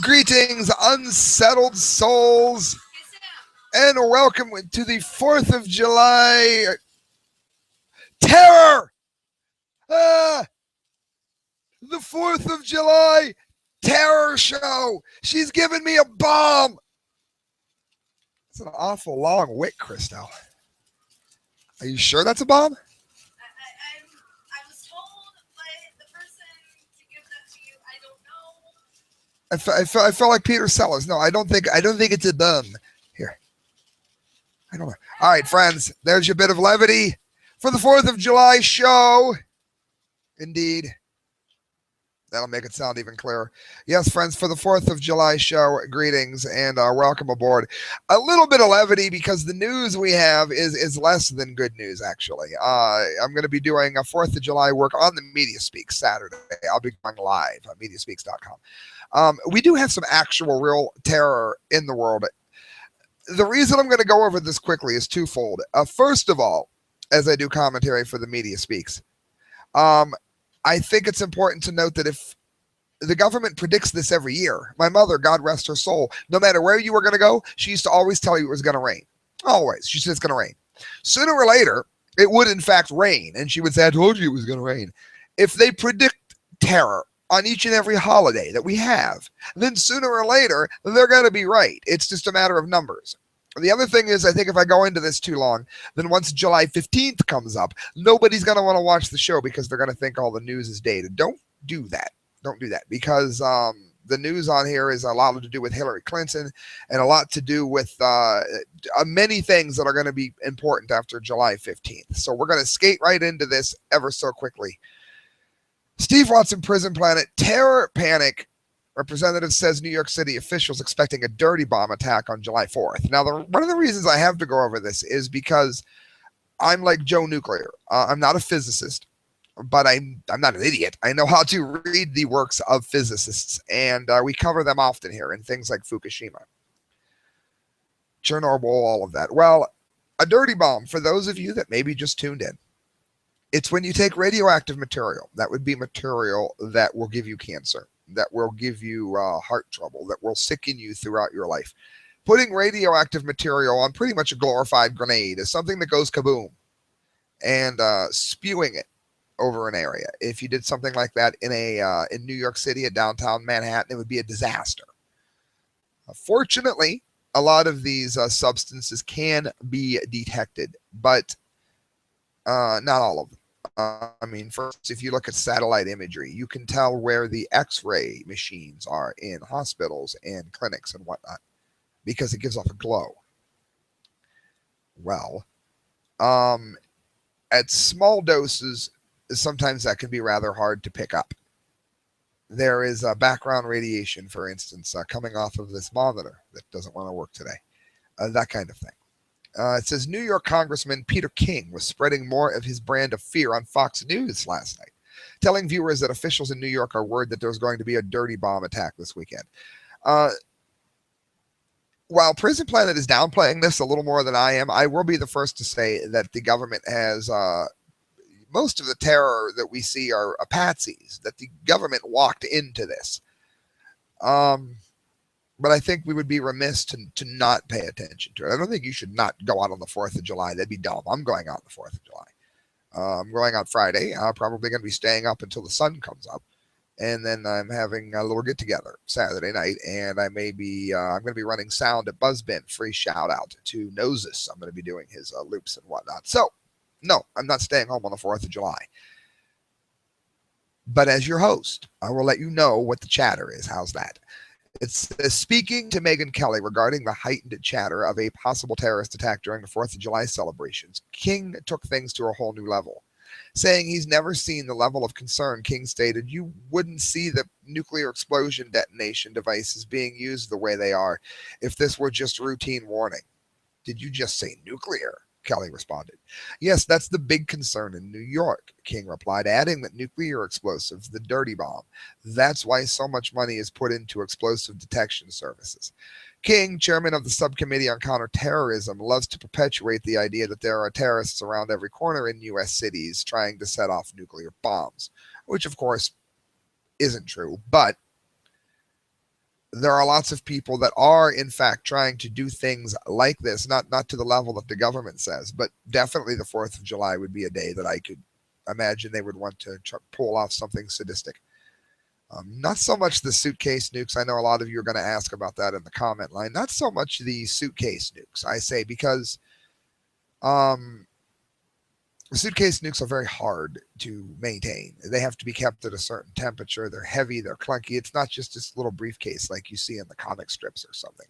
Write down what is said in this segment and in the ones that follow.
Greetings, unsettled souls, and welcome to the 4th of July terror! Ah, the 4th of July terror show! She's giving me a bomb! It's an awful long wick, Christo. Are you sure that's a bomb? I was told by the person to give that to you. I don't know. I felt like Peter Sellers. No, I don't think it's a bomb. Here, I don't know. All right, friends, there's your bit of levity for the 4th of July show. Indeed. That'll make it sound even clearer. Yes, friends, for the 4th of July show, greetings and welcome aboard. A little bit of levity because the news we have is less than good news, actually. I'm going to be doing a 4th of July work on the Media Speak Saturday. I'll be going live on mediaspeaks.com. We do have some actual real terror in the world. The reason I'm going to go over this quickly is twofold. First of all, as I do commentary for the Media Speaks, I think it's important to note that if the government predicts this every year, my mother, God rest her soul, no matter where you were going to go, she used to always tell you it was going to rain. Always. She said it's going to rain. Sooner or later, it would in fact rain. And she would say, I told you it was going to rain. If they predict terror on each and every holiday that we have, then sooner or later, they're going to be right. It's just a matter of numbers. The other thing is, I think if I go into this too long, then once July 15th comes up, nobody's going to want to watch the show because they're going to think all the news is dated. Don't do that. Don't do that because the news on here is a lot to do with Hillary Clinton and a lot to do with many things that are going to be important after July 15th. So we're going to skate right into this ever so quickly. Steve Watson, Prison Planet, terror panic. Representative says New York City officials expecting a dirty bomb attack on July 4th. Now, one of the reasons I have to go over this is because I'm like Joe Nuclear. I'm not a physicist, but I'm not an idiot. I know how to read the works of physicists, and we cover them often here in things like Fukushima, Chernobyl, all of that. Well, a dirty bomb, for those of you that maybe just tuned in, it's when you take radioactive material. That would be material that will give you cancer, that will give you heart trouble, that will sicken you throughout your life. Putting radioactive material on pretty much a glorified grenade is something that goes kaboom, and spewing it over an area. If you did something like that in New York City, at downtown Manhattan, it would be a disaster. Fortunately, a lot of these substances can be detected, but not all of them. I mean, first, if you look at satellite imagery, you can tell where the X-ray machines are in hospitals and clinics and whatnot because it gives off a glow. Well, at small doses, sometimes that can be rather hard to pick up. There is background radiation, for instance, coming off of this monitor that doesn't want to work today. That kind of thing. It says New York Congressman Peter King was spreading more of his brand of fear on Fox News last night, telling viewers that officials in New York are worried that there's going to be a dirty bomb attack this weekend. While Prison Planet is downplaying this a little more than I am, I will be the first to say that the government has most of the terror that we see are patsies, that the government walked into this. But I think we would be remiss to not pay attention to it. I don't think you should not go out on the 4th of July. That'd be dumb. I'm going out the 4th of July. I'm going out Friday. I'm probably going to be staying up until the sun comes up. And then I'm having a little get-together Saturday night. And I'm going to be running sound at Buzzbin. Free shout-out to Noses. I'm going to be doing his loops and whatnot. So, no, I'm not staying home on the 4th of July. But as your host, I will let you know what the chatter is. How's that? It's speaking to Megyn Kelly regarding the heightened chatter of a possible terrorist attack during the 4th of July celebrations. King took things to a whole new level. Saying he's never seen the level of concern, King stated, you wouldn't see the nuclear explosion detonation devices being used the way they are if this were just routine warning. Did you just say nuclear? Kelly responded. Yes, that's the big concern in New York, King replied, adding that nuclear explosives, the dirty bomb. That's why so much money is put into explosive detection services. King, chairman of the Subcommittee on Counterterrorism, loves to perpetuate the idea that there are terrorists around every corner in U.S. cities trying to set off nuclear bombs, which, of course, isn't true. But there are lots of people that are in fact trying to do things like this, not to the level that the government says, but definitely the 4th of July would be a day that I could imagine they would want to pull off something sadistic. Not so much the suitcase nukes. I know a lot of you are going to ask about that in the comment line. Not so much the suitcase nukes, I say, because um, suitcase nukes are very hard to maintain. They have to be kept at a certain temperature. They're heavy, they're clunky. It's not just this little briefcase like you see in the comic strips or something.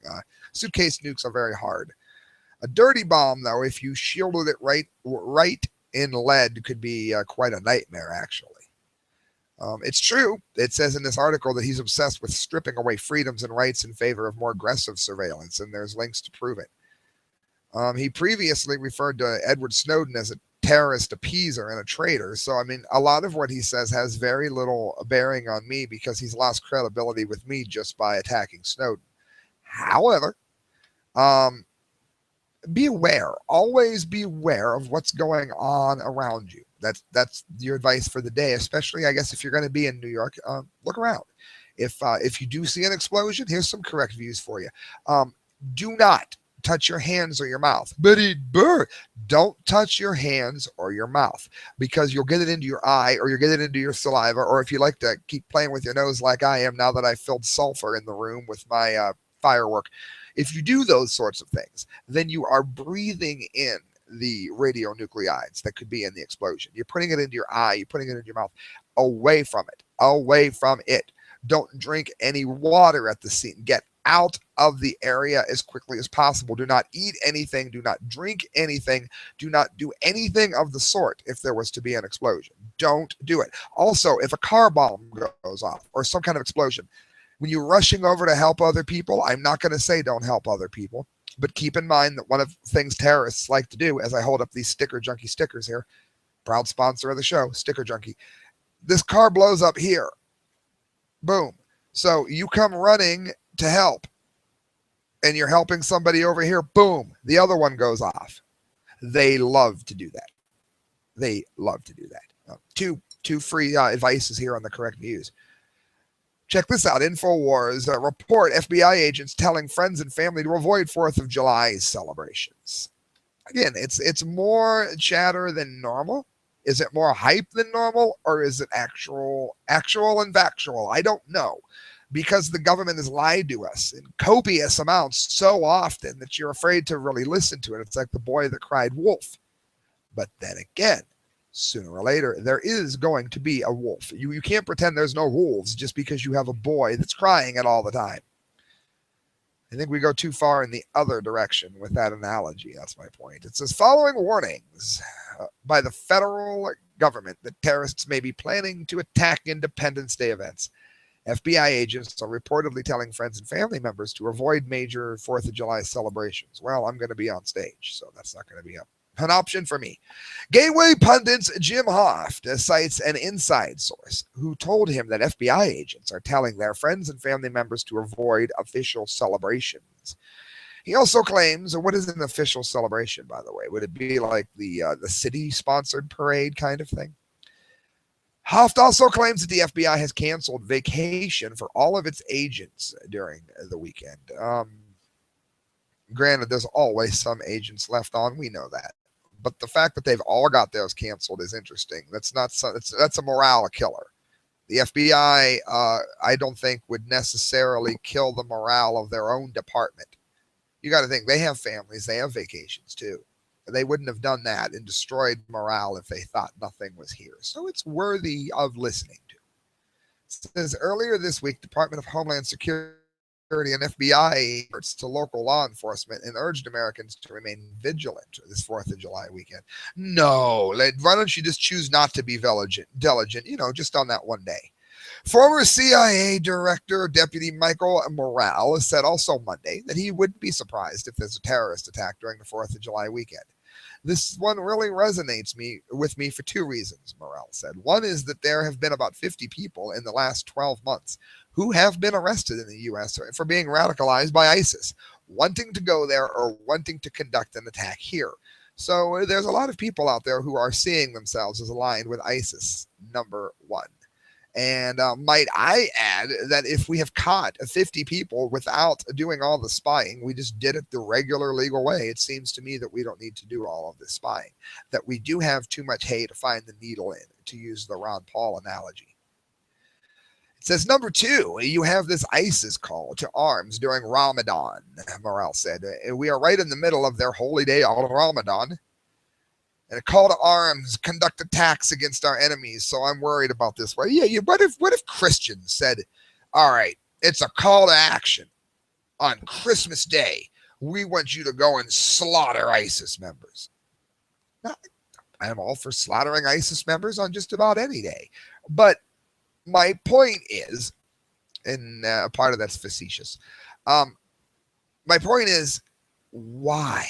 Suitcase nukes are very hard. A dirty bomb, though, if you shielded it right in lead, could be quite a nightmare, actually. It's true. It says in this article that he's obsessed with stripping away freedoms and rights in favor of more aggressive surveillance, and there's links to prove it. He previously referred to Edward Snowden as a terrorist appeaser and a traitor. So, I mean, a lot of what he says has very little bearing on me because he's lost credibility with me just by attacking Snowden. However, be aware. Always be aware of what's going on around you. That's your advice for the day, especially, I guess, if you're going to be in New York. Look around. If you do see an explosion, here's some correct views for you. Do not touch your hands or your mouth. But don't touch your hands or your mouth because you'll get it into your eye or you'll get it into your saliva, or if you like to keep playing with your nose like I am now that I filled sulfur in the room with my firework. If you do those sorts of things, then you are breathing in the radionuclides that could be in the explosion. You're putting it into your eye, you're putting it in your mouth. Away from it. Away from it. Don't drink any water at the scene. Get out of the area as quickly as possible. Do not eat anything. Do not drink anything. Do not do anything of the sort if there was to be an explosion. Don't do it. Also, if a car bomb goes off or some kind of explosion, when you're rushing over to help other people, I'm not going to say don't help other people, but keep in mind that one of the things terrorists like to do, as I hold up these Sticker Junkie stickers here, proud sponsor of the show, Sticker Junkie, this car blows up here. Boom. So you come running to help and you're helping somebody over here. Boom. The other one goes off. They love to do that. They love to do that. Two free advices here on the correct views. Check this out. InfoWars report FBI agents telling friends and family to avoid 4th of July celebrations. Again, it's more chatter than normal. Is it more hype than normal, or is it actual and factual? I don't know, because the government has lied to us in copious amounts so often that you're afraid to really listen to it. It's like the boy that cried wolf. But then again, sooner or later, there is going to be a wolf. You can't pretend there's no wolves just because you have a boy that's crying it all the time. I think we go too far in the other direction with that analogy. That's my point. It says, following warnings by the federal government that terrorists may be planning to attack Independence Day events, FBI agents are reportedly telling friends and family members to avoid major 4th of July celebrations. Well, I'm going to be on stage, so that's not going to be an option for me. Gateway pundits Jim Hoft cites an inside source who told him that FBI agents are telling their friends and family members to avoid official celebrations. He also claims, what is an official celebration, by the way? Would it be like the city-sponsored parade kind of thing? Hoft also claims that the FBI has canceled vacation for all of its agents during the weekend. Granted, there's always some agents left on. We know that. But the fact that they've all got theirs canceled is interesting. That's a morale killer. The FBI, I don't think, would necessarily kill the morale of their own department. You got to think, they have families, they have vacations too. They wouldn't have done that and destroyed morale if they thought nothing was here. So it's worthy of listening to. It says earlier this week, Department of Homeland Security and FBI efforts to local law enforcement and urged Americans to remain vigilant this 4th of July weekend. No, why don't you just choose not to be diligent, just on that one day. Former CIA Director Deputy Michael Morrell said also Monday that he wouldn't be surprised if there's a terrorist attack during the 4th of July weekend. This one really resonates with me for two reasons, Morrell said. One is that there have been about 50 people in the last 12 months who have been arrested in the U.S. for being radicalized by ISIS, wanting to go there or wanting to conduct an attack here. So there's a lot of people out there who are seeing themselves as aligned with ISIS, number one. And might I add that if we have caught 50 people without doing all the spying, we just did it the regular legal way, it seems to me that we don't need to do all of this spying, that we do have too much hay to find the needle in, to use the Ron Paul analogy. It says, number 2, you have this ISIS call to arms during Ramadan, Morel said. We are right in the middle of their holy day, al-Ramadan. And a call to arms, conduct attacks against our enemies. So I'm worried about this. Well, yeah. What if Christians said, all right, it's a call to action on Christmas Day. We want you to go and slaughter ISIS members. Now, I'm all for slaughtering ISIS members on just about any day. But my point is, and part of that's facetious. My point is, why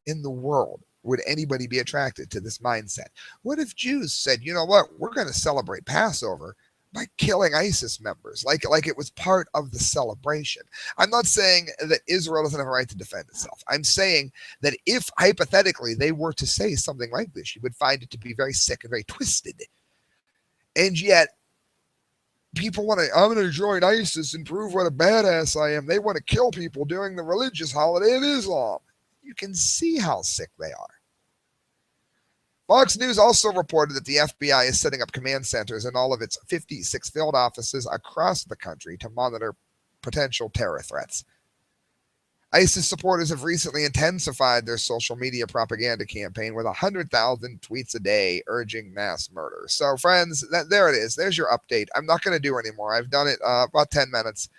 in the world would anybody be attracted to this mindset? What if Jews said, you know what, we're going to celebrate Passover by killing ISIS members, like it was part of the celebration? I'm not saying that Israel doesn't have a right to defend itself. I'm saying that if hypothetically they were to say something like this, you would find it to be very sick and very twisted. And yet people want to, I'm going to join ISIS and prove what a badass I am. They want to kill people during the religious holiday of Islam. You can see how sick they are. Fox News also reported that the FBI is setting up command centers in all of its 56 field offices across the country to monitor potential terror threats. ISIS supporters have recently intensified their social media propaganda campaign with 100,000 tweets a day urging mass murder. So, friends, there it is. There's your update. I'm not going to do anymore. I've done it about 10 minutes.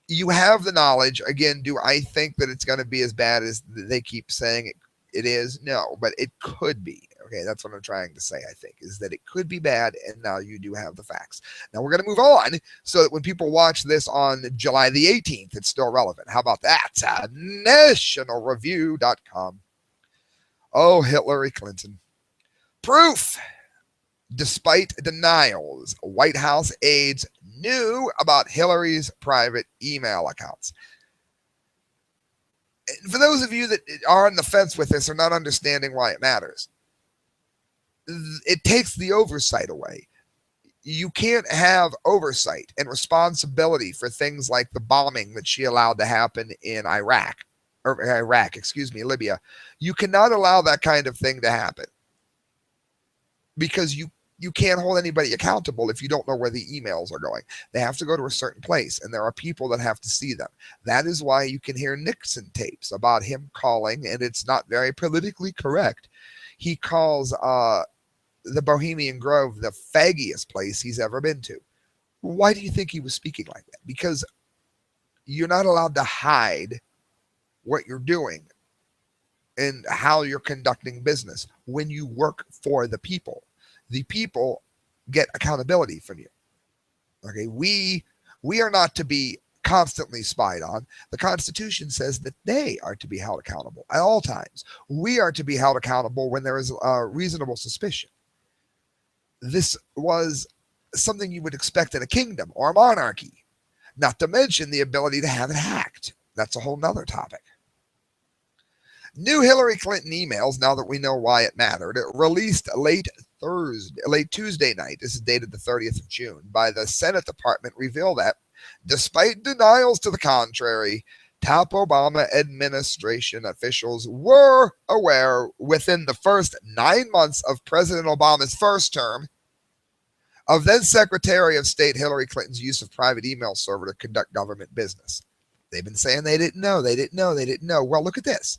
You have the knowledge. Again, do I think that it's going to be as bad as they keep saying it is? No, but it could be. Okay, that's what I'm trying to say, I think, is that it could be bad, and now you do have the facts. Now we're going to move on so that when people watch this on July the 18th, it's still relevant. How about that? Nationalreview.com. Oh, Hillary Clinton. Proof. Despite denials, White House aides knew about Hillary's private email accounts. For those of you that are on the fence with this or not understanding why it matters, it takes the oversight away. You can't have oversight and responsibility for things like the bombing that she allowed to happen in Libya. You cannot allow that kind of thing to happen because you can't hold anybody accountable if you don't know where the emails are going. They have to go to a certain place, and there are people that have to see them. That is why you can hear Nixon tapes about him calling, and it's not very politically correct. He calls the Bohemian Grove the faggiest place he's ever been to. Why do you think he was speaking like that? Because you're not allowed to hide what you're doing and how you're conducting business when you work for the people. The people get accountability from you. Okay, we are not to be constantly spied on. The Constitution says that they are to be held accountable at all times. We are to be held accountable when there is a reasonable suspicion. This was something you would expect in a kingdom or a monarchy, not to mention the ability to have it hacked. That's a whole nother topic. New Hillary Clinton emails, now that we know why it mattered, released late Tuesday night, this is dated the 30th of June, by the Senate Department, reveal that, despite denials to the contrary, top Obama administration officials were aware within the first 9 months of President Obama's first term of then Secretary of State Hillary Clinton's use of private email server to conduct government business. They've been saying they didn't know. Well, look at this.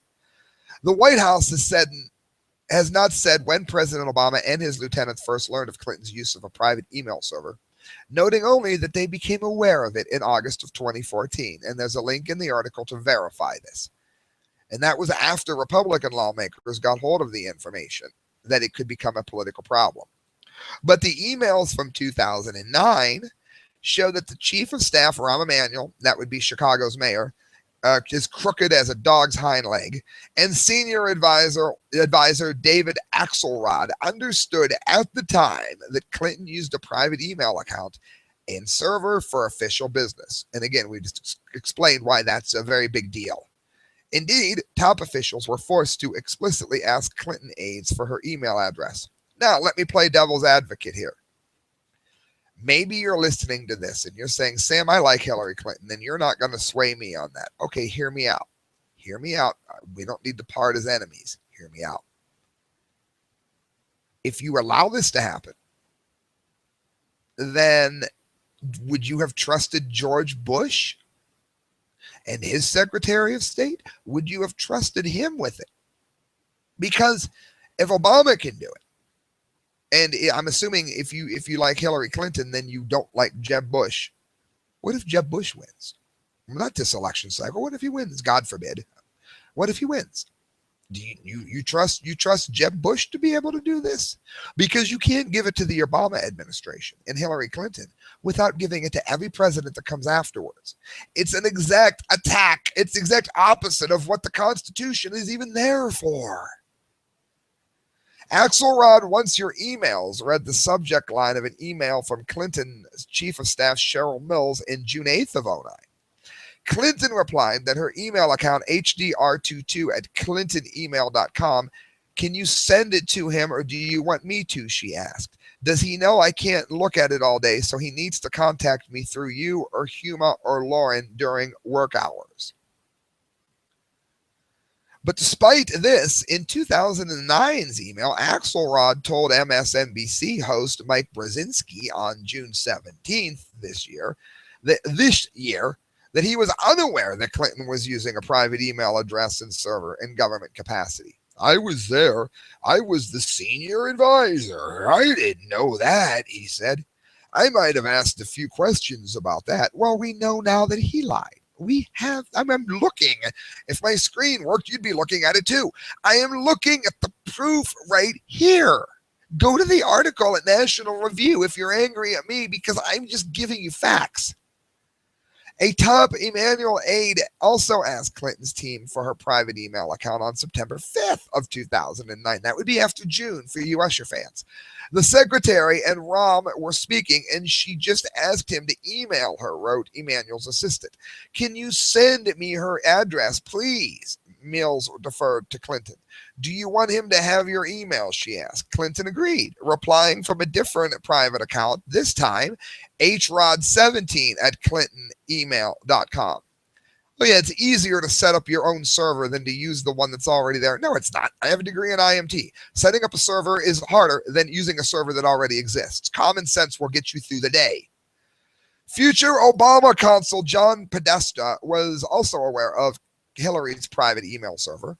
The White House has not said when President Obama and his lieutenants first learned of Clinton's use of a private email server, noting only that they became aware of it in August of 2014. And there's a link in the article to verify this. And that was after Republican lawmakers got hold of the information that it could become a political problem. But the emails from 2009 show that the chief of staff, Rahm Emanuel, that would be Chicago's mayor, is crooked as a dog's hind leg, and senior advisor David Axelrod understood at the time that Clinton used a private email account and server for official business. And again, we just explained why that's a very big deal. Indeed, top officials were forced to explicitly ask Clinton aides for her email address. Now, let me play devil's advocate here. Maybe you're listening to this and you're saying, Sam, I like Hillary Clinton, and you're not going to sway me on that. Okay, hear me out. Hear me out. We don't need to part as enemies. Hear me out. If you allow this to happen, then would you have trusted George Bush and his Secretary of State? Would you have trusted him with it? Because if Obama can do it, and I'm assuming if you like Hillary Clinton, then you don't like Jeb Bush. What if Jeb Bush wins? Not this election cycle. What if he wins? God forbid. What if he wins? Do you trust Jeb Bush to be able to do this? Because you can't give it to the Obama administration and Hillary Clinton without giving it to every president that comes afterwards. It's an exact attack. It's the exact opposite of what the Constitution is even there for. Axelrod wants your emails, read the subject line of an email from Clinton's Chief of Staff Cheryl Mills in June 8th of 09. Clinton replied that her email account, hdr22 at clintonemail.com, can you send it to him or do you want me to, she asked. Does he know I can't look at it all day, so he needs to contact me through you or Huma or Lauren during work hours? But despite this, in 2009's email, Axelrod told MSNBC host Mike Brzezinski on June 17th this year that he was unaware that Clinton was using a private email address and server in government capacity. I was there. I was the senior advisor. I didn't know that, he said. I might have asked a few questions about that. Well, we know now that he lied. I'm looking. If my screen worked, you'd be looking at it too. I am looking at the proof right here. Go to the article at National Review if you're angry at me because I'm just giving you facts. A top Emanuel aide also asked Clinton's team for her private email account on September 5th of 2009. That would be after June for you Usher fans. The secretary and Rahm were speaking, and she just asked him to email her, wrote Emanuel's assistant. Can you send me her address, please? Mills deferred to Clinton. Do you want him to have your email, she asked. Clinton agreed, replying from a different private account, this time hrod17 at clintonemail.com. Oh yeah, it's easier to set up your own server than to use the one that's already there. No, it's not. I have a degree in IMT. Setting up a server is harder than using a server that already exists. Common sense will get you through the day. Future Obama consul John Podesta was also aware of Hillary's private email server.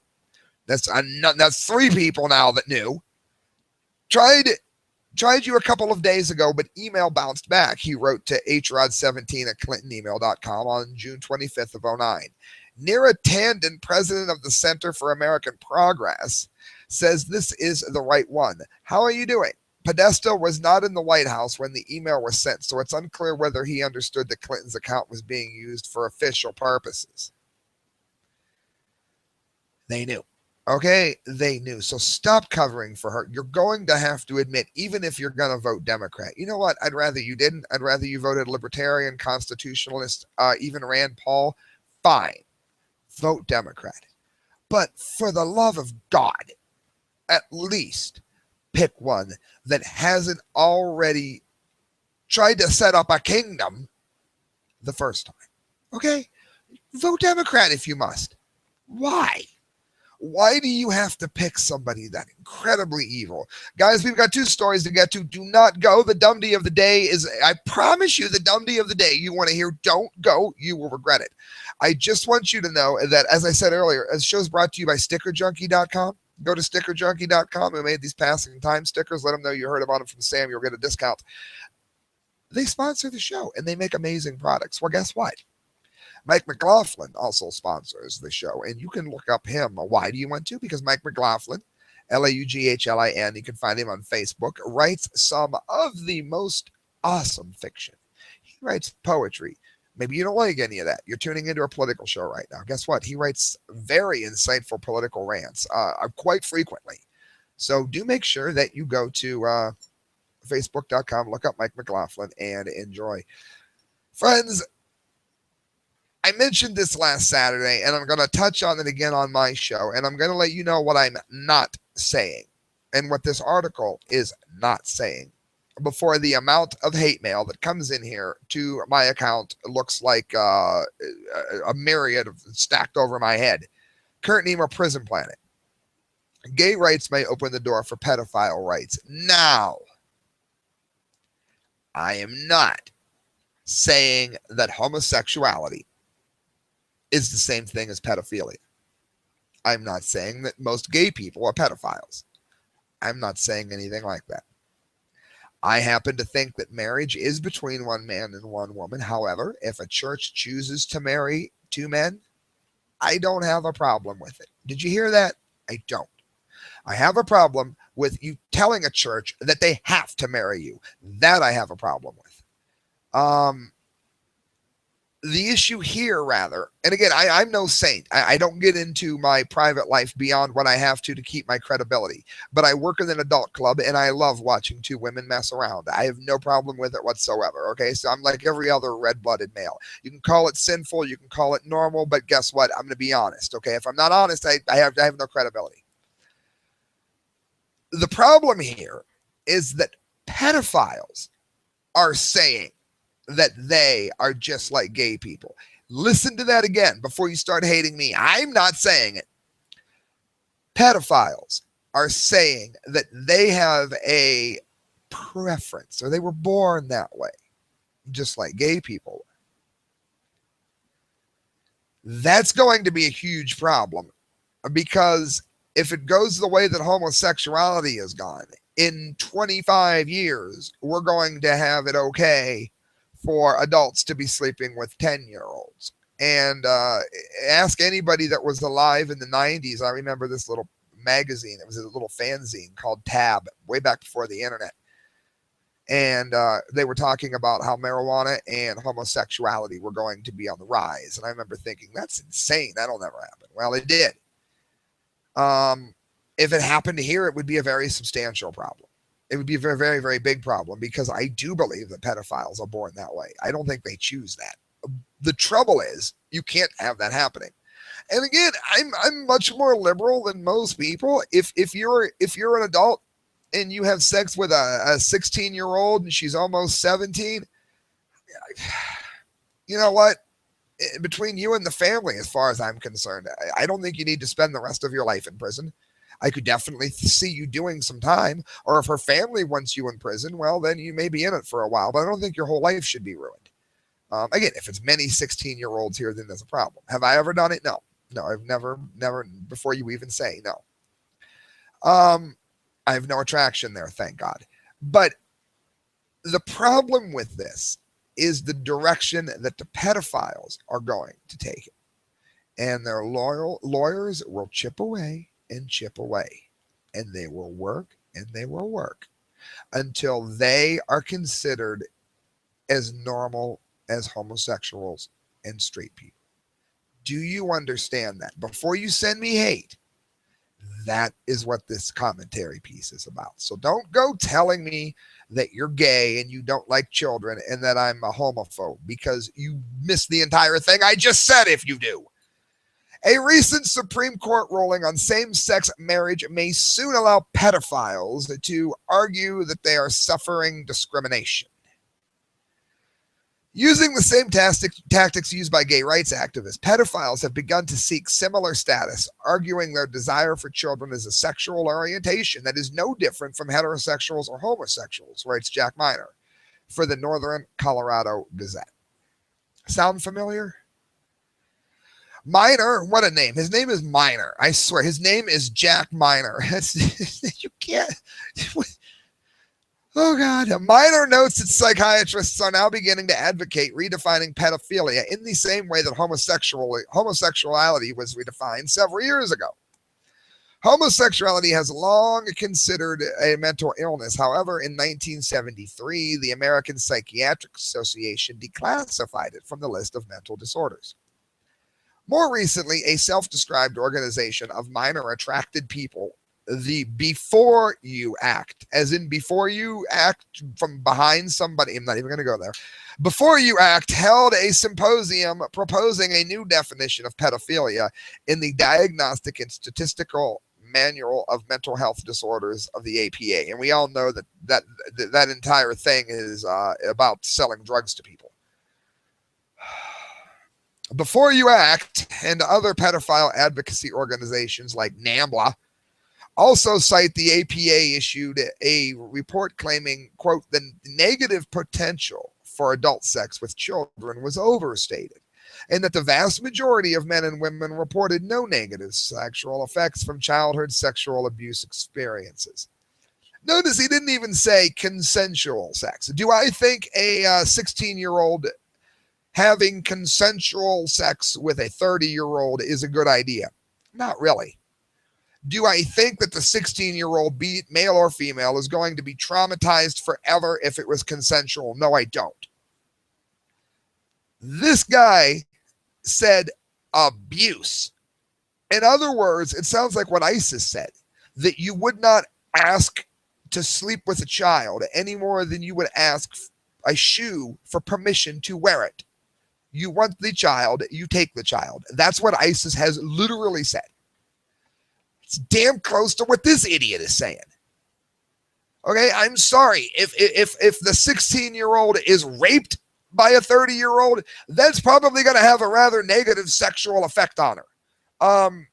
That's three people now that knew. Tried you a couple of days ago, but email bounced back, he wrote to hrod17 at clintonemail.com on June 25th of 09. Neera Tanden, president of the Center for American Progress, says this is the right one. How are you doing? Podesta was not in the White House when the email was sent, so it's unclear whether he understood that Clinton's account was being used for official purposes. They knew. Okay, they knew. So stop covering for her. You're going to have to admit, even if you're going to vote Democrat, you know what? I'd rather you didn't. I'd rather you voted Libertarian, Constitutionalist, even Rand Paul. Fine. Vote Democrat. But for the love of God, at least pick one that hasn't already tried to set up a kingdom the first time. Okay? Vote Democrat if you must. Why? Why do you have to pick somebody that incredibly evil? Guys, we've got two stories to get to. Do not go. The dumdee of the day is, I promise you, the dumdee of the day you want to hear. Don't go. You will regret it. I just want you to know that, as I said earlier, the show is brought to you by stickerjunkie.com. Go to stickerjunkie.com. We made these passing time stickers. Let them know you heard about them from Sam. You'll get a discount. They sponsor the show, and they make amazing products. Well, guess what? Mike McLaughlin also sponsors the show, and you can look up him. Why do you want to? Because Mike McLaughlin, Laughlin, you can find him on Facebook, writes some of the most awesome fiction. He writes poetry. Maybe you don't like any of that. You're tuning into a political show right now. Guess what? He writes very insightful political rants quite frequently. So do make sure that you go to Facebook.com, look up Mike McLaughlin, and enjoy. Friends, I mentioned this last Saturday, and I'm going to touch on it again on my show, and I'm going to let you know what I'm not saying and what this article is not saying. before the amount of hate mail that comes in here to my account looks like a myriad of stacked over my head. Current Nemo Prison Planet. Gay rights may open the door for pedophile rights. Now, I am not saying that homosexuality is the same thing as pedophilia. I'm not saying that most gay people are pedophiles. I'm not saying anything like that. I happen to think that marriage is between one man and one woman. However, if a church chooses to marry two men, I don't have a problem with it. Did you hear that? I don't. I have a problem with you telling a church that they have to marry you. That I have a problem with. The issue here, rather, and again, I'm no saint. I don't get into my private life beyond what I have to keep my credibility. But I work in an adult club, and I love watching two women mess around. I have no problem with it whatsoever, okay? So I'm like every other red-blooded male. You can call it sinful, you can call it normal, but guess what? I'm going to be honest, okay? If I'm not honest, I have no credibility. The problem here is that pedophiles are saying that they are just like gay people. Listen to that again before you start hating me. I'm not saying it. Pedophiles are saying that they have a preference or they were born that way, just like gay people. That's going to be a huge problem because if it goes the way that homosexuality has gone, in 25 years, we're going to have it okay for adults to be sleeping with 10-year-olds. And ask anybody that was alive in the 90s. I remember this little magazine. It was a little fanzine called Tab, way back before the internet. And they were talking about how marijuana and homosexuality were going to be on the rise. And I remember thinking, that's insane. That'll never happen. Well, it did. If it happened here, it would be a very substantial problem. It would be a very, very, very big problem because I do believe that pedophiles are born that way. I don't think they choose that. The trouble is you can't have that happening. And again, I'm much more liberal than most people. If you're an adult and you have sex with a 16-year-old and she's almost 17, you know what? Between you and the family, as far as I'm concerned, I don't think you need to spend the rest of your life in prison. I could definitely see you doing some time, or if her family wants you in prison, well, then you may be in it for a while, but I don't think your whole life should be ruined. Again, if it's many 16-year-olds here, then there's a problem. Have I ever done it? No, I've never, before you even say no. I have no attraction there, thank God. But the problem with this is the direction that the pedophiles are going to take it. And their lawyers will chip away and chip away. And they will work and they will work until they are considered as normal as homosexuals and straight people. Do you understand that? Before you send me hate, that is what this commentary piece is about. So don't go telling me that you're gay and you don't like children and that I'm a homophobe, because you missed the entire thing I just said if you do. A recent Supreme Court ruling on same-sex marriage may soon allow pedophiles to argue that they are suffering discrimination. Using the same tactics used by gay rights activists, pedophiles have begun to seek similar status, arguing their desire for children is a sexual orientation that is no different from heterosexuals or homosexuals, writes Jack Miner for the Northern Colorado Gazette. Sound familiar? Miner, what a name. His name is Miner. I swear, his name is Jack Miner. You can't... Oh, God. Miner notes that psychiatrists are now beginning to advocate redefining pedophilia in the same way that homosexuality was redefined several years ago. Homosexuality has long considered a mental illness. However, in 1973, the American Psychiatric Association declassified it from the list of mental disorders. More recently, a self-described organization of minor attracted people, the Before You Act, as in before you act from behind somebody, I'm not even going to go there. Before You Act held a symposium proposing a new definition of pedophilia in the Diagnostic and Statistical Manual of Mental Health Disorders of the APA. And we all know that entire thing is about selling drugs to people. Before You Act and other pedophile advocacy organizations like NAMBLA also cite the APA issued a report claiming, quote, the negative potential for adult sex with children was overstated, and that the vast majority of men and women reported no negative sexual effects from childhood sexual abuse experiences. Notice he didn't even say consensual sex. Do I think a 16-year-old having consensual sex with a 30-year-old is a good idea? Not really. Do I think that the 16-year-old, be it male or female, is going to be traumatized forever if it was consensual? No, I don't. This guy said abuse. In other words, it sounds like what ISIS said, that you would not ask to sleep with a child any more than you would ask a shoe for permission to wear it. You want the child, you take the child. That's what ISIS has literally said. It's damn close to what this idiot is saying. Okay, I'm sorry. If the 16-year-old is raped by a 30-year-old, that's probably going to have a rather negative sexual effect on her.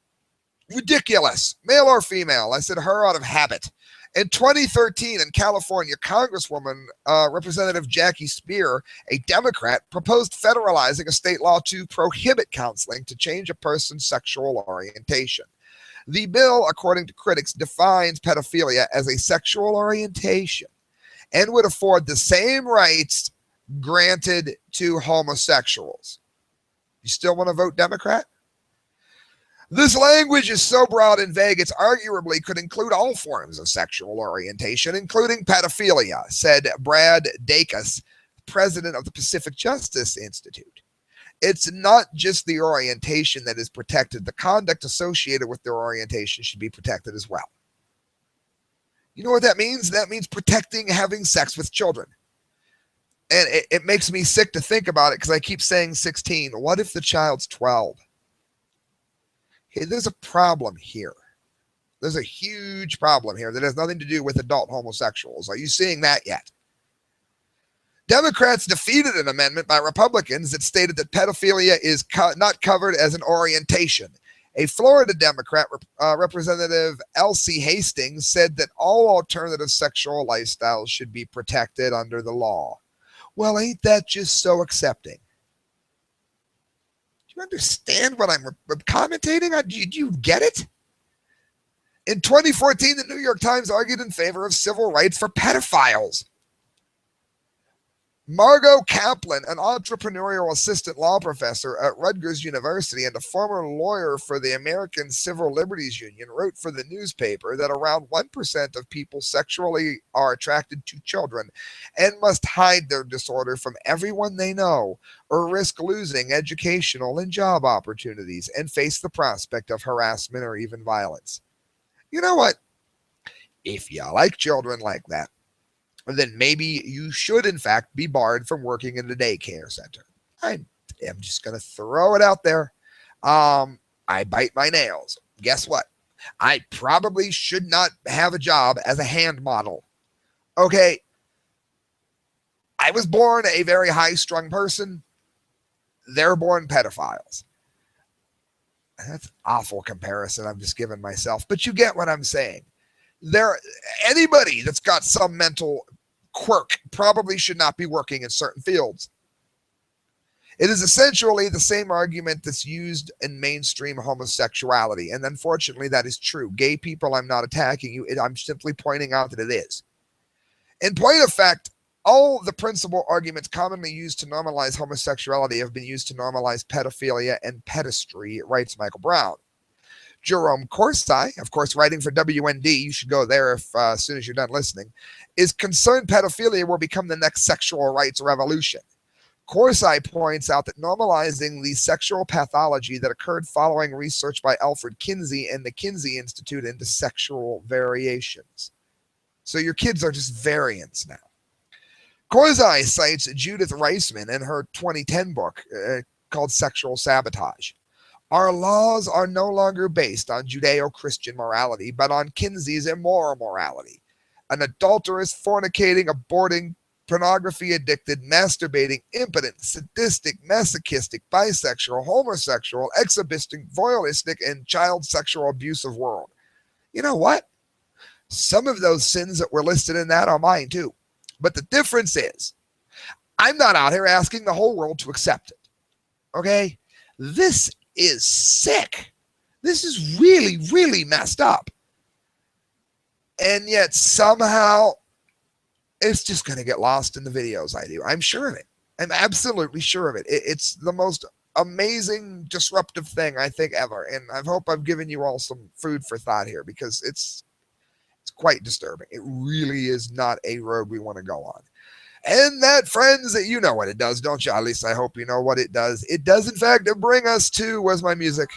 Ridiculous. Male or female. I said her out of habit. In 2013, in California, Congresswoman Representative Jackie Spear, a Democrat, proposed federalizing a state law to prohibit counseling to change a person's sexual orientation. The bill, according to critics, defines pedophilia as a sexual orientation and would afford the same rights granted to homosexuals. You still want to vote Democrat? This language is so broad and vague, it's arguably could include all forms of sexual orientation, including pedophilia, said Brad Dacus, president of the Pacific Justice Institute. It's not just the orientation that is protected. The conduct associated with their orientation should be protected as well. You know what that means? That means protecting having sex with children. And it makes me sick to think about it because I keep saying 16. What if the child's 12? Hey, there's a problem here. There's a huge problem here that has nothing to do with adult homosexuals. Are you seeing that yet? Democrats defeated an amendment by Republicans that stated that pedophilia is not covered as an orientation. A Florida Democrat, Representative Elsie Hastings, said that all alternative sexual lifestyles should be protected under the law. Well, ain't that just so accepting? Do you understand what I'm commentating on? Do you get it? In 2014, the New York Times argued in favor of civil rights for pedophiles. Margot Kaplan, an entrepreneurial assistant law professor at Rutgers University and a former lawyer for the American Civil Liberties Union, wrote for the newspaper that around 1% of people sexually are attracted to children and must hide their disorder from everyone they know or risk losing educational and job opportunities and face the prospect of harassment or even violence. You know what? If you like children like that, then maybe you should, in fact, be barred from working in a daycare center. I am just going to throw it out there. I bite my nails. Guess what? I probably should not have a job as a hand model. Okay. I was born a very high-strung person. They're born pedophiles. That's an awful comparison I'm just giving myself, but you get what I'm saying. Anybody that's got some mental quirk probably should not be working in certain fields. It is essentially the same argument that's used in mainstream homosexuality, and unfortunately that is true. Gay people, I'm not attacking you. I'm simply pointing out that it is. In point of fact, all the principal arguments commonly used to normalize homosexuality have been used to normalize pedophilia and pedestry, writes Michael Brown. Jerome Corsi, of course, writing for WND, you should go there as soon as you're done listening, is concerned pedophilia will become the next sexual rights revolution. Corsi points out that normalizing the sexual pathology that occurred following research by Alfred Kinsey and the Kinsey Institute into sexual variations. So your kids are just variants now. Corsi cites Judith Reisman in her 2010 book called Sexual Sabotage. Our laws are no longer based on Judeo-Christian morality, but on Kinsey's immoral morality. An adulterous, fornicating, aborting, pornography-addicted, masturbating, impotent, sadistic, masochistic, bisexual, homosexual, exhibitionistic, voyeuristic, and child sexual abusive world. You know what? Some of those sins that were listed in that are mine too. But the difference is, I'm not out here asking the whole world to accept it. Okay? This is sick. This is really, really messed up. And yet somehow it's just going to get lost in the videos I do. I'm sure of it. I'm absolutely sure of it. It's the most amazing, disruptive thing I think ever. And I hope I've given you all some food for thought here, because it's quite disturbing. It really is not a road we want to go on. And that, friends, you know what it does, don't you? At least I hope you know what it does. It does, in fact, bring us to, where's my music?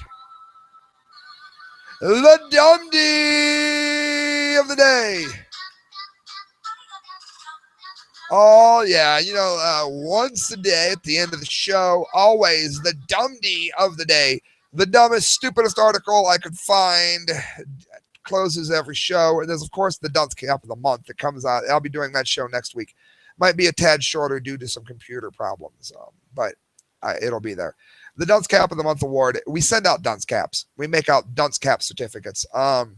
The dumdee of the day. Oh, yeah, once a day at the end of the show, always the dumdee of the day. The dumbest, stupidest article I could find. Closes every show. And there's, of course, the dunce cap of the month that comes out. I'll be doing that show next week. Might be a tad shorter due to some computer problems, but it'll be there. The Dunce Cap of the Month award. We send out dunce caps. We make out dunce cap certificates. And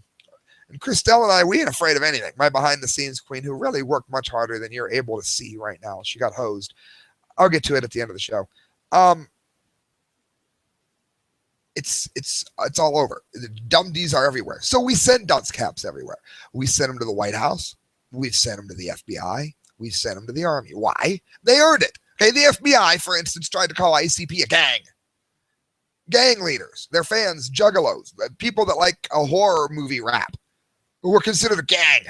Christelle and I, we ain't afraid of anything. My behind-the-scenes queen, who really worked much harder than you're able to see right now. She got hosed. I'll get to it at the end of the show. It's all over. The dumdies are everywhere. So we send dunce caps everywhere. We send them to the White House. We've sent them to the FBI. We've sent them to the Army. Why? They earned it. Okay, the FBI, for instance, tried to call ICP a gang. Gang leaders, their fans, juggalos, people that like a horror movie rap, who were considered a gang.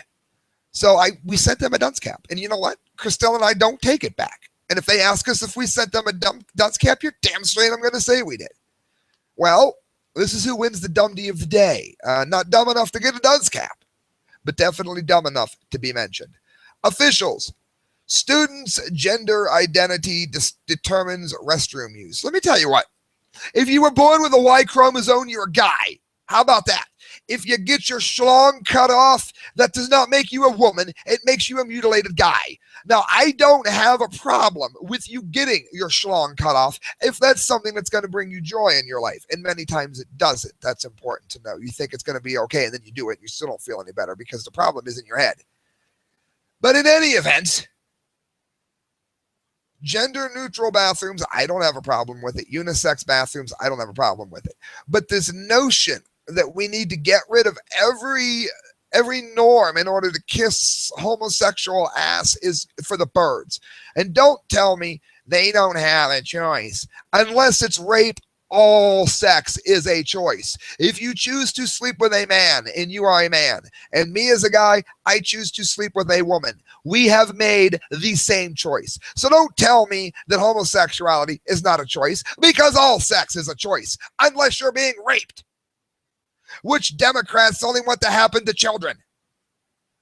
So we sent them a dunce cap. And you know what? Christelle and I don't take it back. And if they ask us if we sent them a dunce cap, you're damn straight I'm going to say we did. Well, this is who wins the dumdee of the day. Not dumb enough to get a dunce cap, but definitely dumb enough to be mentioned. Officials. Students' gender identity determines restroom use. Let me tell you what. If you were born with a Y chromosome, you're a guy. How about that? If you get your schlong cut off, that does not make you a woman. It makes you a mutilated guy. Now, I don't have a problem with you getting your schlong cut off if that's something that's going to bring you joy in your life. And many times it doesn't. That's important to know. You think it's going to be okay, and then you do it, and you still don't feel any better because the problem is in your head. But in any event, gender-neutral bathrooms, I don't have a problem with it. Unisex bathrooms, I don't have a problem with it. But this notion that we need to get rid of every norm in order to kiss homosexual ass is for the birds. And don't tell me they don't have a choice. Unless it's rape, all sex is a choice. If you choose to sleep with a man, and you are a man, and me as a guy, I choose to sleep with a woman, we have made the same choice. So don't tell me that homosexuality is not a choice, because all sex is a choice, unless you're being raped. Which Democrats only want to happen to children.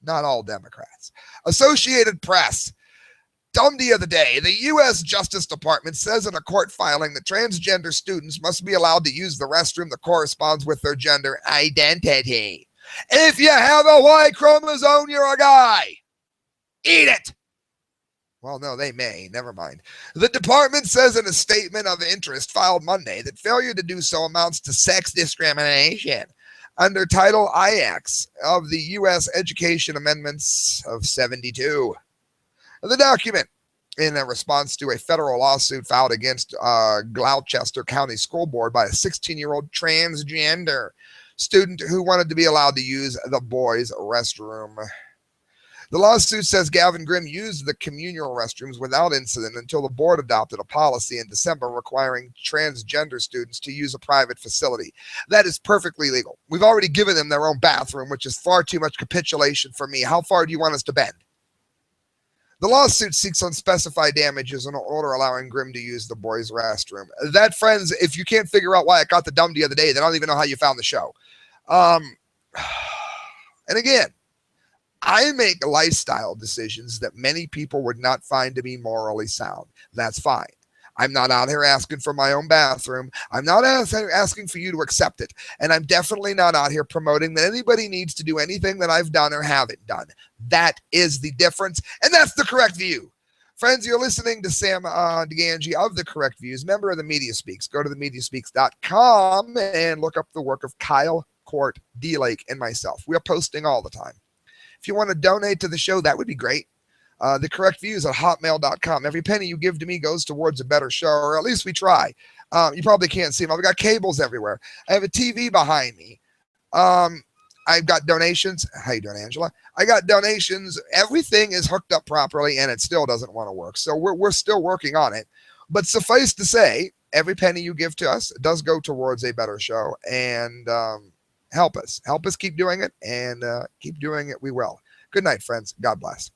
Not all Democrats. Associated Press. Dumdee of the day. The U.S. Justice Department says in a court filing that transgender students must be allowed to use the restroom that corresponds with their gender identity. If you have a Y chromosome, you're a guy. Eat it. Well, no, they may. Never mind. The department says in a statement of interest filed Monday that failure to do so amounts to sex discrimination under Title IX of the U.S. Education Amendments of 72. The document, in a response to a federal lawsuit filed against Gloucester County School Board by a 16-year-old transgender student who wanted to be allowed to use the boys' restroom. The lawsuit says Gavin Grimm used the communal restrooms without incident until the board adopted a policy in December requiring transgender students to use a private facility. That is perfectly legal. We've already given them their own bathroom, which is far too much capitulation for me. How far do you want us to bend? The lawsuit seeks unspecified damages in order allowing Grimm to use the boys' restroom. That, friends, if you can't figure out why I got the dumb the other day, then I don't even know how you found the show. And again, I make lifestyle decisions that many people would not find to be morally sound. That's fine. I'm not out here asking for my own bathroom. I'm not asking for you to accept it. And I'm definitely not out here promoting that anybody needs to do anything that I've done or haven't done. That is the difference. And that's the correct view. Friends, you're listening to Sam Gangi of The Correct Views, member of the Media Speaks. Go to themediaspeaks.com and look up the work of Kyle, Court, D. Lake, and myself. We are posting all the time. If you want to donate to the show, that would be great. The correct views at hotmail.com. Every penny you give to me goes towards a better show, or at least we try. You probably can't see them. I've got cables everywhere. I have a TV behind me. I've got donations. How you doing, Angela? I got donations. Everything is hooked up properly, and it still doesn't want to work. So we're still working on it. But suffice to say, every penny you give to us does go towards a better show. And help us. Help us keep doing it, and keep doing it. We will. Good night, friends. God bless.